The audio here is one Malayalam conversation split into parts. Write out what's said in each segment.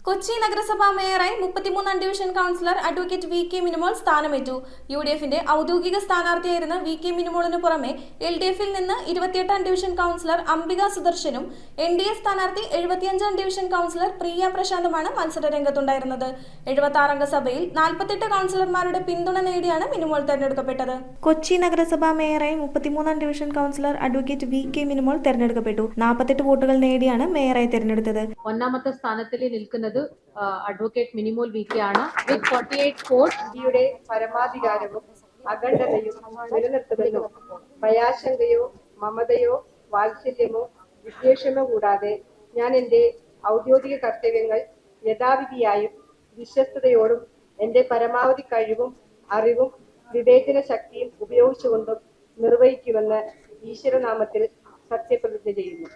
കൊച്ചി നഗരസഭാ മേയറായി 33-ാം division councillor advocate V K Minimol സ്ഥാനമേറ്റു. യുഡിഎഫിന്റെ ഔദ്യോഗിക സ്ഥാനാർത്ഥിയായിരുന്ന വി കെ മിനിമോളിനു പുറമെ എൽഡിഎഫിൽ നിന്ന് 28-ാം ഡിവിഷൻ കൗൺസിലർ അംബിക സുദർശനും എൻഡിഎ സ്ഥാനാർത്ഥി 75-ാം ഡിവിഷൻ കൗൺസിലർ പ്രിയ പ്രശാന്തുമാണ് മത്സരരംഗത്തുണ്ടായിരുന്നത്. 76-അംഗ സഭയിൽ 48 കൗൺസിലർമാരുടെ പിന്തുണ നേടിയാണ് മിനിമോൾ തെരഞ്ഞെടുക്കപ്പെട്ടത്. കൊച്ചി നഗരസഭാ മേയറായി 33-ാം division councillor advocate V K Minimol തെരഞ്ഞെടുക്കപ്പെട്ടു. 48 വോട്ടുകൾ നേടിയാണ് മേയറായി തെരഞ്ഞെടുത്തത്. ഒന്നാമത്തെ സ്ഥാനത്തിൽ നിൽക്കുന്നത് അഡ്വക്കേറ്റ് മിനിമോൾ വി കെ ആണ്. വിത്ത് 48 വോട്ട് ഇന്ത്യയുടെ പരമാധികാരവും അഖണ്ഡതയും നിലനിർത്തുമെന്നും ഭയാശങ്കയോ മമതയോ വാത്സല്യമോ വിദ്വേഷമോ കൂടാതെ ഞാൻ എൻ്റെ ഔദ്യോഗിക കർത്തവ്യങ്ങൾ യഥാവിധിയായും വിശ്വസ്തയോടും എൻ്റെ പരമാവധി കഴിവും അറിവും വിവേചന ശക്തിയും ഉപയോഗിച്ചുകൊണ്ടും നിർവഹിക്കുമെന്ന് ഈശ്വരനാമത്തിൽ സത്യപ്രതിജ്ഞ ചെയ്യുന്നു.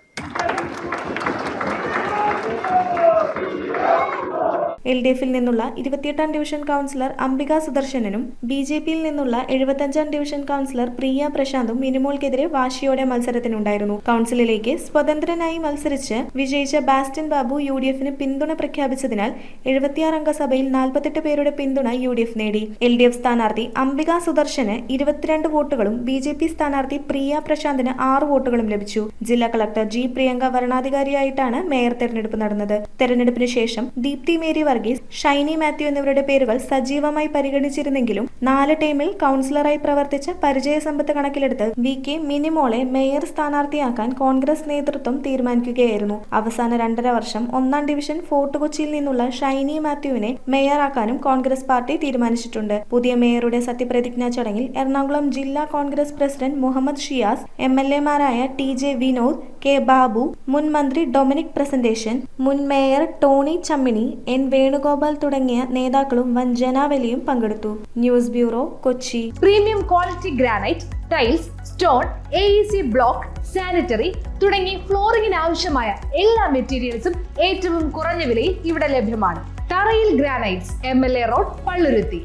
എൽഡിഎഫിൽ നിന്നുള്ള 28-ാം ഡിവിഷൻ കൗൺസിലർ അംബിക സുദർശനും ബിജെപിയിൽ നിന്നുള്ള 75-ാം ഡിവിഷൻ കൗൺസിലർ പ്രിയ പ്രശാന്തും മിനിമോൾക്കെതിരെ വാശിയോടെ മത്സരത്തിനുണ്ടായിരുന്നു. കൗൺസിലിലേക്ക് സ്വതന്ത്രനായി മത്സരിച്ച് വിജയിച്ച ബാസ്റ്റിൻ ബാബു യുഡിഎഫിന് പിന്തുണ പ്രഖ്യാപിച്ചതിനാൽ 76-അംഗ സഭയിൽ 48 പേരുടെ പിന്തുണ യുഡിഎഫ് നേടി. എൽഡിഎഫ് സ്ഥാനാർത്ഥി അംബിക സുദർശന് 22 വോട്ടുകളും ബിജെപി സ്ഥാനാർത്ഥി പ്രിയ പ്രശാന്തിന് 6 വോട്ടുകളും ലഭിച്ചു. ജില്ലാ കളക്ടർ ജി പ്രിയങ്ക വരണാധികാരിയായിട്ടാണ് മേയർ തെരഞ്ഞെടുപ്പ് നടന്നത്. തെരഞ്ഞെടുപ്പിന് ശേഷം ദീപ്തി മേരി വർഗീസ്, ഷൈനി മാത്യു എന്നിവരുടെ പേരുകൾ സജീവമായി പരിഗണിച്ചിരുന്നെങ്കിലും 4 ടൈമിൽ കൗൺസിലറായി പ്രവർത്തിച്ച പരിചയസമ്പത്ത് കണക്കിലെടുത്ത് വി കെ മിനിമോളെ മേയർ സ്ഥാനാർത്ഥിയാക്കാൻ കോൺഗ്രസ് നേതൃത്വം തീരുമാനിക്കുകയായിരുന്നു. അവസാന 2.5 വർഷം 1-ാം ഡിവിഷൻ ഫോർട്ട് കൊച്ചിയിൽ നിന്നുള്ള ഷൈനി മാത്യുവിനെ മേയറാക്കാനും കോൺഗ്രസ് പാർട്ടി തീരുമാനിച്ചിട്ടുണ്ട്. പുതിയ മേയറുടെ സത്യപ്രതിജ്ഞാ ചടങ്ങിൽ എറണാകുളം ജില്ലാ കോൺഗ്രസ് പ്രസിഡന്റ് മുഹമ്മദ് ഷിയാസ്, എംഎൽഎമാരായ T J Vinod, K Babu, മുൻ മന്ത്രി ഡൊമിനിക് പ്രസന്റേഷൻ, മുൻ മേയർ ടോണി ചമ്മിണി, എൻ വേണുഗോപാൽ തുടങ്ങിയ നേതാക്കളും വൻ ജനാവലിയും പങ്കെടുത്തു. News bureau, Kochi. Premium quality granite, tiles, stone, AEC block, sanitary തുടങ്ങി ഫ്ലോറിംഗിന് ആവശ്യമായ എല്ലാ മെറ്റീരിയൽസും ഏറ്റവും കുറഞ്ഞ വിലയിൽ ഇവിടെ ലഭ്യമാണ്. തറയിൽ ഗ്രാനൈറ്റ്സ്, MLA റോഡ്, പള്ളുരുത്തി.